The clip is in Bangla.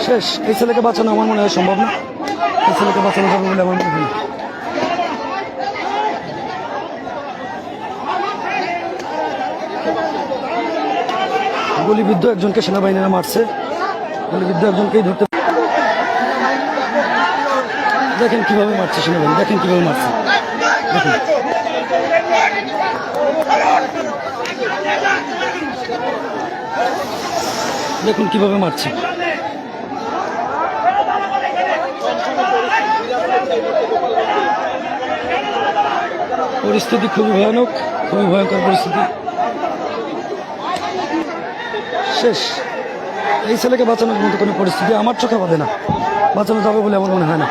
শেষ। এই ছেলেকে বাঁচানো আমার মনে হয় সম্ভব না। এই ছেলেকে বাঁচানো যাবে বলে আমার মনে হয় না। গুলিবিদ্ধ একজনকে সেনাবাহিনীরা মারছে। গুলিবিদ্ধ একজনকেই ধরতে, দেখেন কিভাবে মারছে সেনাবাহিনী, দেখেন কিভাবে মারছে, দেখেন। দেখুন কিভাবে মারছে। পরিস্থিতি খুবই ভয়ানক, খুবই ভয়ঙ্কর পরিস্থিতি। শেষ। এই ছেলেকে বাঁচানোর মতো কোনো পরিস্থিতি আমার চোখে বাঁধে না, বাঁচানো যাবে বলে আমার মনে হয় না।